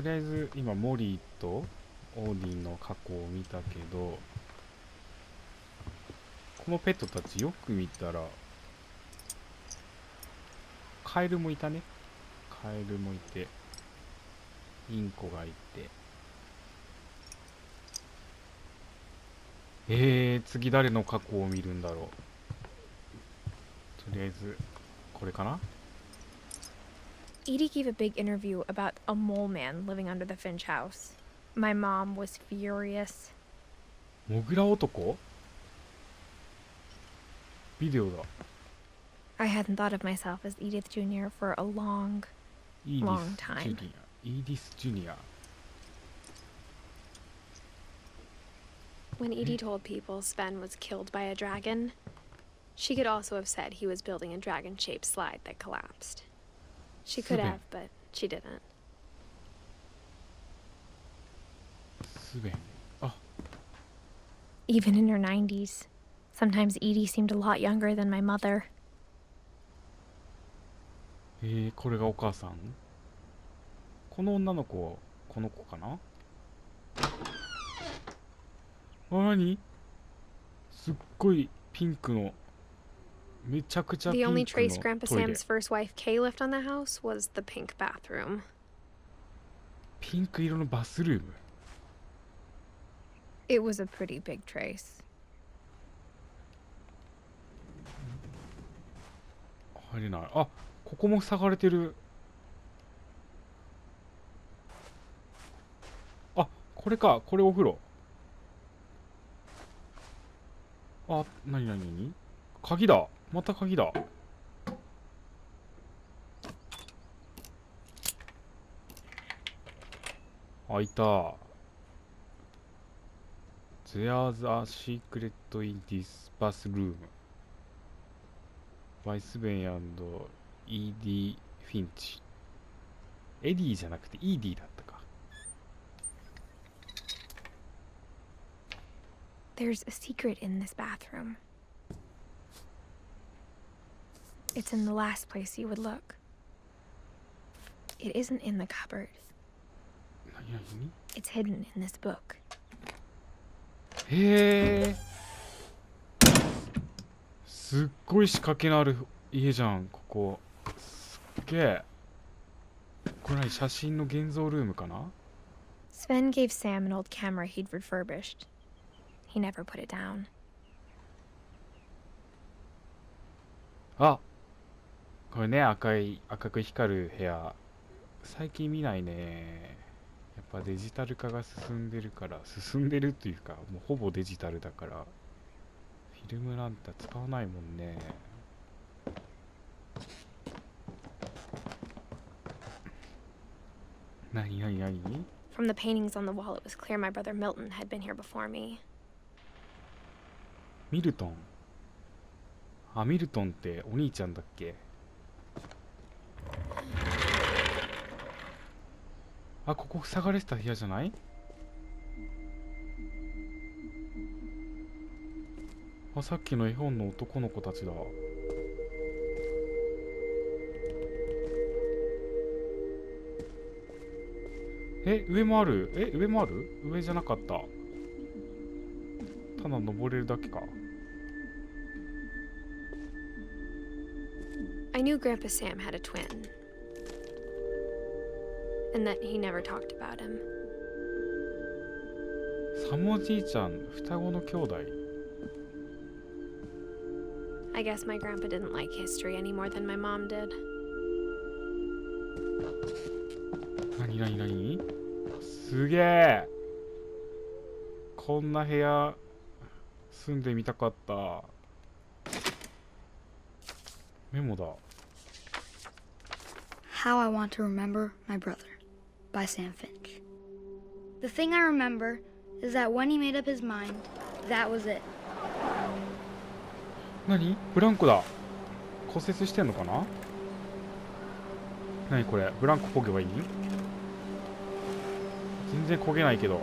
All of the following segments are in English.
りあえず今モリーとオーディンの過去を見たけど、このペットたちよく見たらカエルもいたね。カエルもいて、インコがいて、次誰の過去を見るんだろう。とりあえずこれかな。 Edie gave a big interview about a mole man living under the Finch house. My mom was furious. モグラ男、ビデオだ。 I hadn't thought of myself as Edith Jr. for a long time. イーディス・ジュニア。 When Edie told people Sven was killed by a dragon, she could also have said he was building a dragon-shaped slide that collapsed. She could have, but she didn't. スベン。あ、 Even in her 90s, sometimes Edie seemed a lot younger than my mother. これがお母さん。この女の子はこの子かな。あ、何？すっごいピンクの、めちゃくちゃピン The クの only trace Grandpa トイレ。 Sam's first wife Kay left on the house was the pink bathroom. ピンク色のバスルーム。 It was a pretty big trace. 入れない。あ、ここも塞がれてる。あ、これか。これお風呂。あ、なになになに？鍵だ。また鍵だ。開いた。There's a secret in this bathroom by Sven and E.D. Finch。エディじゃなくて E.D. だったか。 There's a secret in this bathroom. It's in the last place you would look. It isn't in the cupboard. 何何？ It's hidden in this book. へえ。すっごい仕掛けのある家じゃん、ここ。すっげえ。これ何？写真の現像ルームかな？ Sven gave Sam an old camera he'd refurbished. He never put it down. あ、これね、赤く光る部屋。最近見ないね。やっぱデジタル化が進んでるから、進んでるっていうか、もうほぼデジタルだから、フィルムなんて使わないもんね。何何何？ From the paintings on the wall, it was clear my brother Milton had been here before me. ミルトン。あ、ミルトンってお兄ちゃんだっけ？あ、ここ塞がれてた部屋じゃない？あ、さっきの絵本の男の子たちだ。上もある？上もある？上じゃなかった。ただ登れるだけか。 I knew Grandpa Sam had a twin, and that he never talked about him. サムおじいちゃん、双子の兄弟。 I guess my grandpa didn't like history any more than my mom did. 何何何？すげえ。こんな部屋住んでみたかった。メモだ。 How I Want to Remember My Brother by Sam Finch. The thing I remember is that when he made up his mind, that was it. 何？ブランコだ。骨折してんのかな？何これ？ブランコ焦げばいい？全然焦げないけど。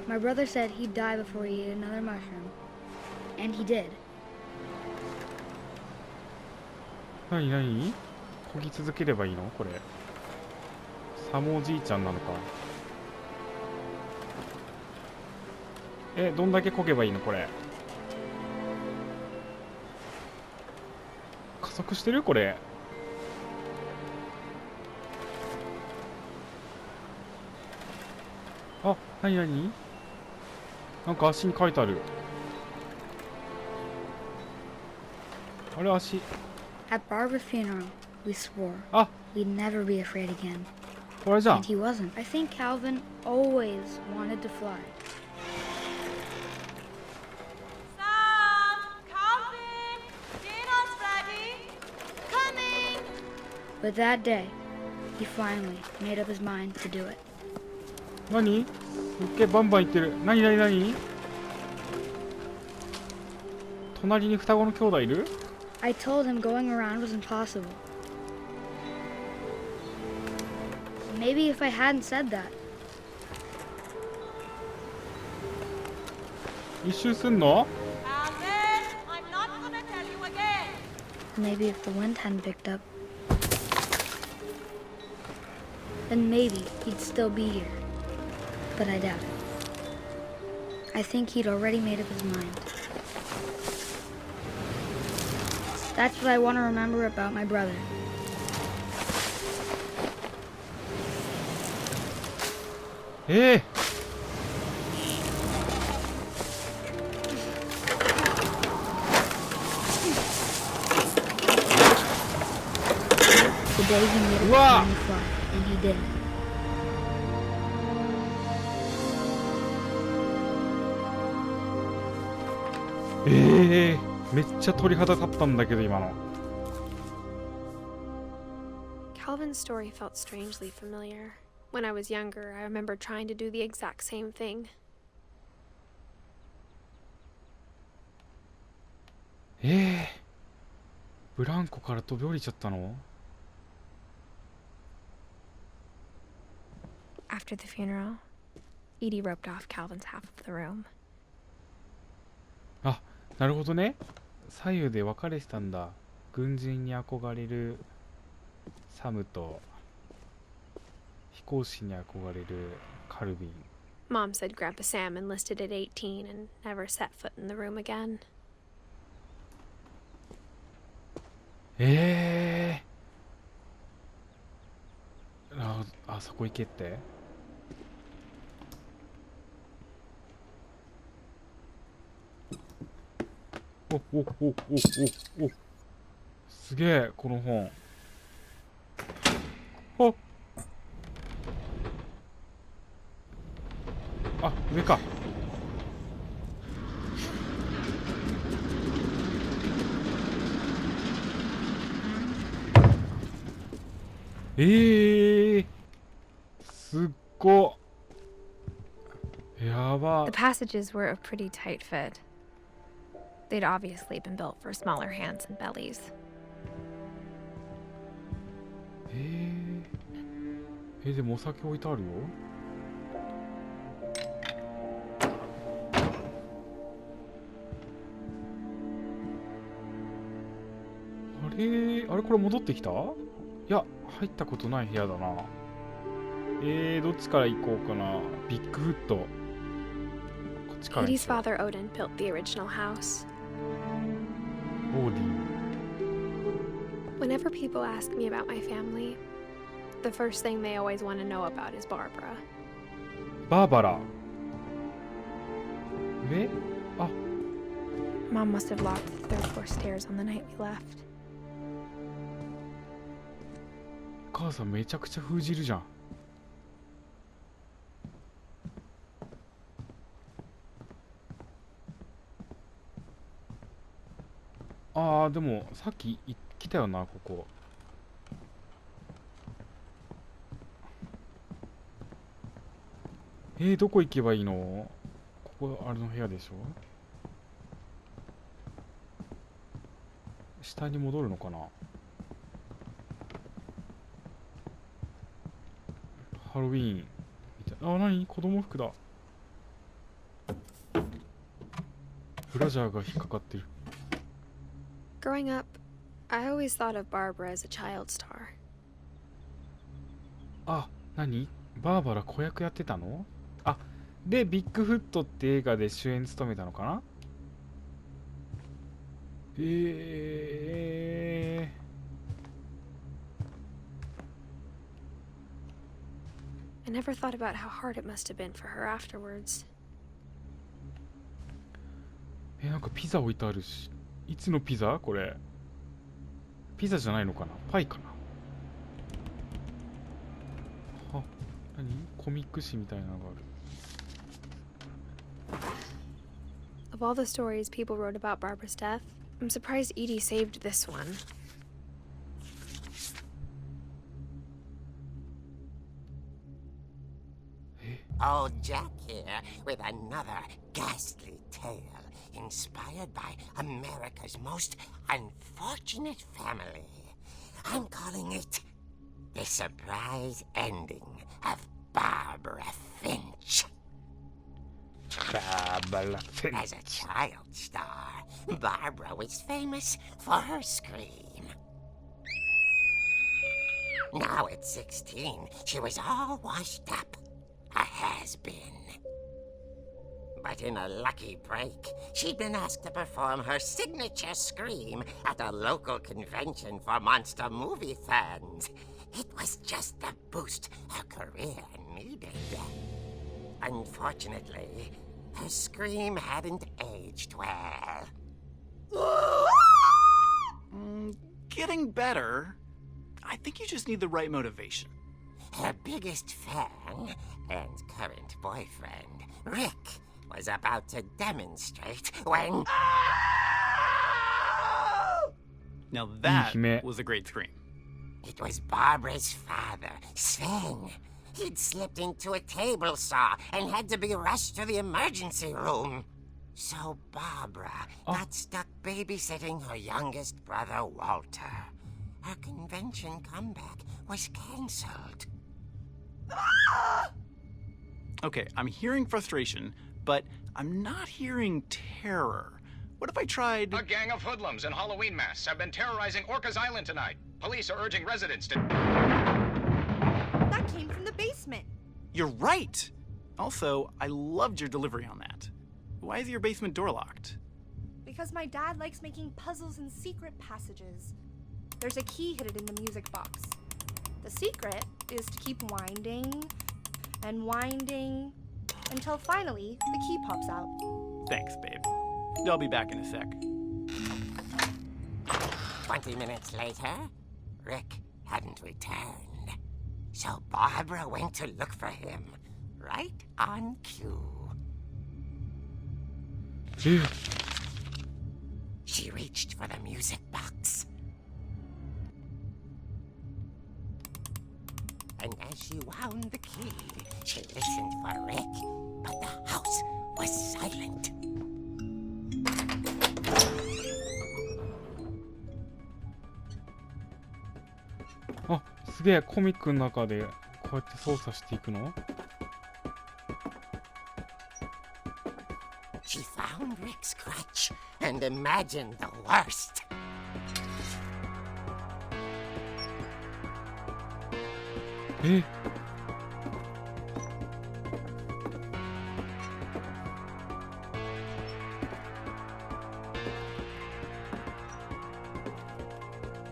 My My brother said he'd die before he ate another mushroom. And he did. なになに？漕ぎ続ければいいのこれ。サモおじいちゃんなのか。どんだけ漕げばいいのこれ。加速してるこれ。あ、なになに？なんか足に書いてある。あれ足。At Barbara's funeral, we swore あ、 we'd never be afraid again. これじゃん And。he wasn't. I think Calvin always wanted to fly. Sam! Calvin! Dinner's ready! Coming! But that day, he finally made up his mind to do it. 何？すっげえバンバンいってる。何何何？隣に双子の兄弟いる？ I told him going around was impossible. Maybe if I hadn't said that, 一周すんの？ Calvin! I'm not gonna tell you again! maybe if the wind hadn't picked up, then maybe he'd still be here. But I doubt it. I think he'd already made up his mind. That's what I want to remember about my brother. The day he made up his Wow. mind to fly, and he did. めっちゃ鳥肌立ったんだけど今の。 Calvin's story felt strangely familiar. When I was younger, I remember trying to do the exact same thing. ブランコから飛び降りちゃったの？ After the funeral, Edie roped off Calvin's half of the room. あ、なるほどね。左右で分かれてたんだ。軍人に憧れるサムと飛行士に憧れるカルビン。 Mom said Grandpa Sam enlisted at 18 and never set foot in the room again. あそこ行けって。おすげえこの本。あ、上か。すっご。やば。 The passages were a pretty tight fit. They'd obviously been built for smaller hands and bellies. でもお酒置いてあるよ。あれこれ戻ってきた？いや、入ったことない部屋だな。どっちから行こうかな。ビッグフット。こっちから行 Edie's こう。 father Odin built the original house. オーディン。 Whenever people ask me about my family, the first thing they always want to know about is Barbara. バーバラ。上？あ、 Mom must have locked the third floor stairs on the night we left. お母さんめちゃくちゃ封じるじゃん。でもさっき来たよな、ここ。どこ行けばいいの？ここあれの部屋でしょ？下に戻るのかな？ハロウィーンみたいな。何？子供服だ。ブラジャーが引っかかってる。 Growing up, I always thought of Barbara as a child star. あ、何？バーバラ子役やってたの？あ、で、ビッグフットって映画で主演務めたのかな？I never thought about how hard it must have been for her afterwards. なんかピザ置いてあるし。いつのピザ？これ。ピザじゃないのかな？パイかな？は、何？コミック誌みたいなのがある。 Of all the stories people wrote about Barbara's death, I'm surprised Edie saved this one. Old Jack here with another ghastly tale inspired by America's most unfortunate family. I'm calling it The Surprise Ending of Barbara Finch. Barbara Finch. As a child star, Barbara was famous for her scream. Now at 16, she was all washed up. A has-been. But in a lucky break, she'd been asked to perform her signature scream at a local convention for monster movie fans. It was just the boost her career needed. Unfortunately, her scream hadn't aged well. Getting better. I think you just need the right motivation. Her biggest fan and current boyfriend, Rick, was about to demonstrate when... Now that was a great scream. It was Barbara's father, Sven. He'd slipped into a table saw and had to be rushed to the emergency room. So Barbara got stuck babysitting her youngest brother, Walter. Her convention comeback was cancelled. Okay, I'm hearing frustration, but I'm not hearing terror. What if I tried... A gang of hoodlums in Halloween masks have been terrorizing Orcas Island tonight. Police are urging residents to... That came from the basement. You're right! Also, I loved your delivery on that. Why is your basement door locked? Because my dad likes making puzzles and secret passages. There's a key hidden in the music box. The secret is to keep winding and winding until finally the key pops out. Thanks, babe. I'll be back in a sec. 20 minutes later, Rick hadn't returned. So Barbara went to look for him, right on cue. She reached for the music box. And as she wound the key, she listened for Rick, but the house was silent. Oh, すげえ、コミックの中でこうやって操作していくの? She found Rick's crutch and imagined the worst. Eh,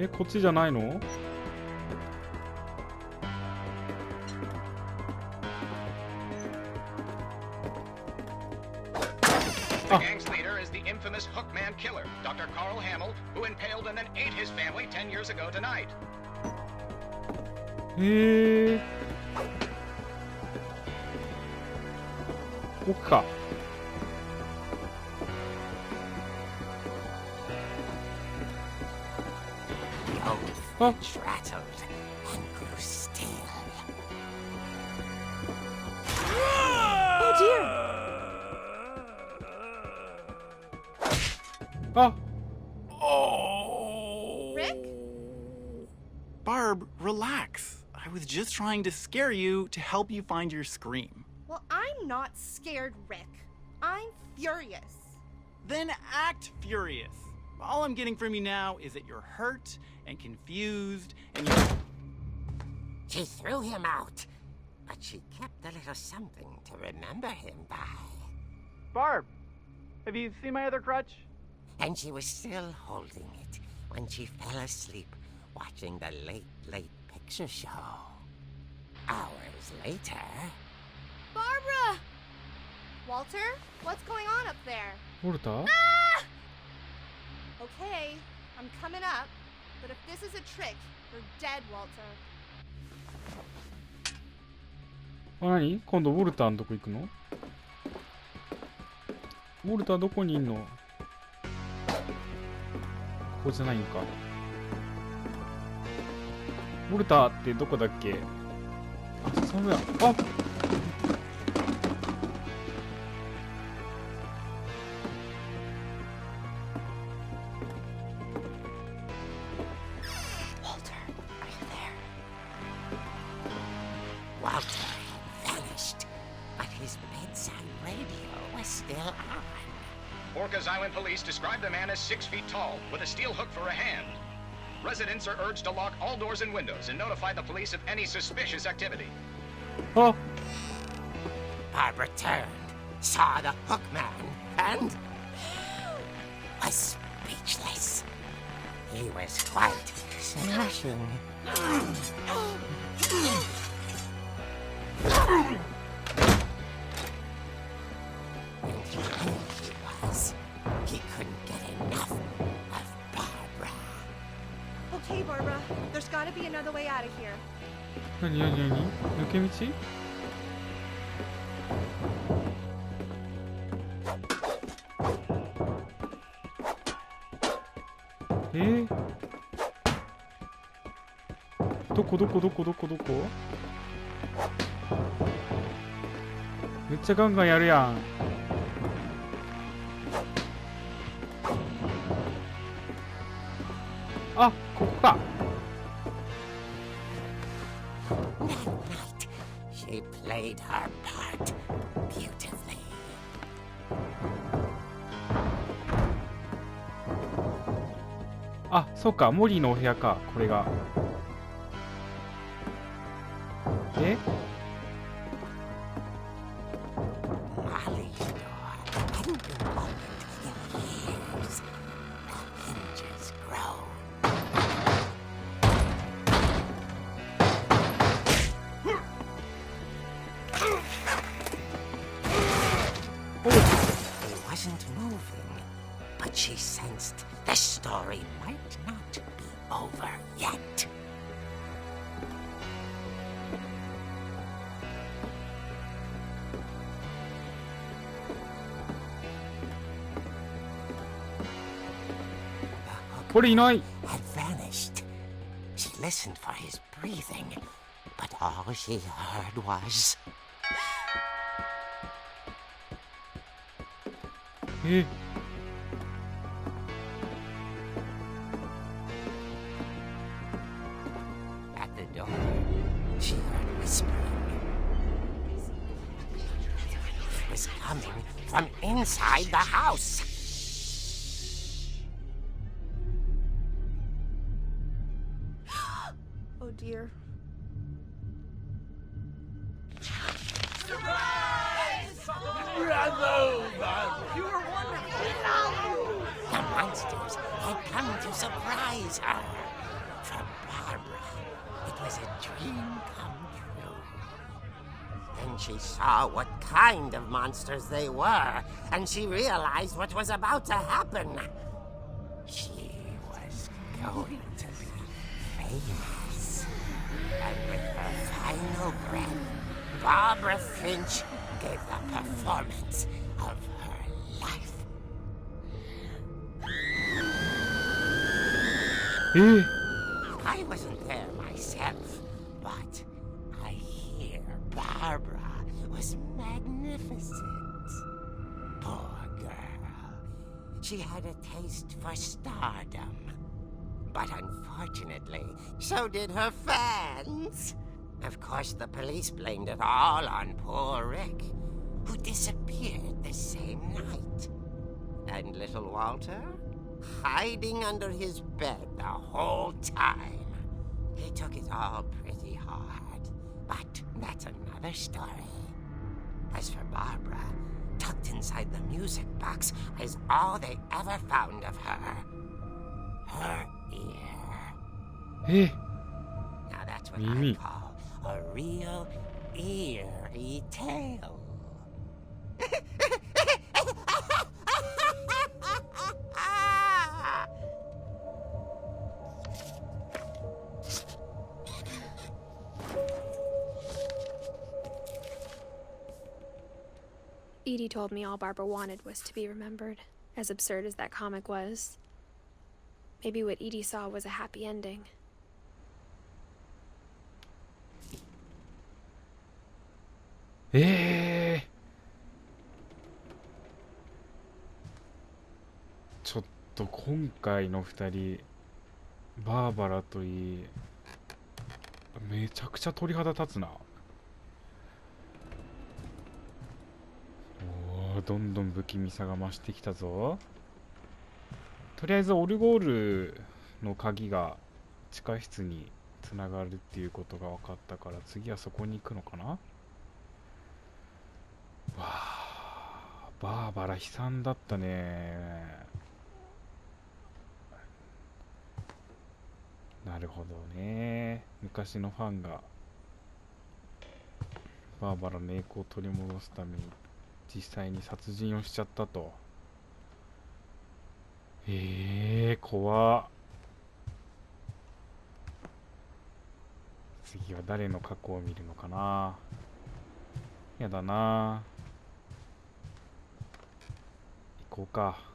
こっちじゃないの? The gang's leader is the infamous Hookman killer, Dr. Carl Hamill, who impaled and then ate his family 10 years ago tonight. 奥か。The old Finch rattled and grew still. Oh dear! あ、 Rick? Barb, relax. I was just trying to scare you to help you find your scream. Well, I'm not scared, Rick. I'm furious. Then act furious. All I'm getting from you now is that you're hurt and confused and you're... She threw him out, but she kept a little something to remember him by. Barb, have you seen my other crutch? And she was still holding it when she fell asleep watching the late picture show. Hours later... Barbara! Walter, what's going on up there? ウォルター Okay, I'm coming up, but if this is a trick, you're dead, Walter. 何今度ウォルターのとこ行くの？ウォルターどこにいんの？ここじゃないんか。ウォルターってどこだっけ？あ、そうや。あっWalter had vanished, but his bedside radio was still on. Orcas Island police describe the man as 6 feet tall, with a steel hook for a hand. Residents are urged to lock all doors and windows and notify the police of any suspicious activity. あ Barbara turned, saw the hook man, and was speechless. He was quite smashing. And he knew he was. He couldn't get enough of Barbara. Okay, Barbara, there's gotta be another way out of here. 何抜け道？どこめっちゃガンガンやるやん。あ、ここか。That night, she played her part beautifully. あ、そうか、モリーのお部屋か、これが。で、Molly's door hadn't been opened in years. The hinges groaned. He wasn't moving, but she sensed the story might not be over yet. The これいない。 had vanished. She listened for his breathing, but all she heard was... え、 At the door, she heard whispering. It was coming from inside the house. Oh dear. The monsters had come to surprise her. For Barbara, it was a dream come true. Then she saw what kind of monsters they were, and she realized what was about to happen. She was going to be famous. And with her final breath, Barbara Finch gave the performance of her life. え I wasn't there myself, but I hear Barbara was magnificent. Poor girl. She had a taste for stardom. But unfortunately, so did her fans. Of course, the police blamed it all on poor Rick, who disappeared the same night. And little Walter? Hiding under his bed the whole time. He took it all pretty hard. But that's another story. As for Barbara, tucked inside the music box is all they ever found of her. Her ear. Now that's what I call a real eerie tale. 'Edie told me all Barbara wanted was to be remembered, as absurd as that comic was. Maybe what Edie saw was a happy ending. Eh. ちょっと今回の2人、バーバラといい、めちゃくちゃ鳥肌立つな。おー、どんどん不気味さが増してきたぞ。とりあえずオルゴールの鍵が地下室につながるっていうことが分かったから、次はそこに行くのかな。わあ、バーバラ悲惨だったね。なるほどね。昔のファンがバーバラの栄光を取り戻すために実際に殺人をしちゃったと。怖っ。次は誰の過去を見るのかな。やだな。行こうか。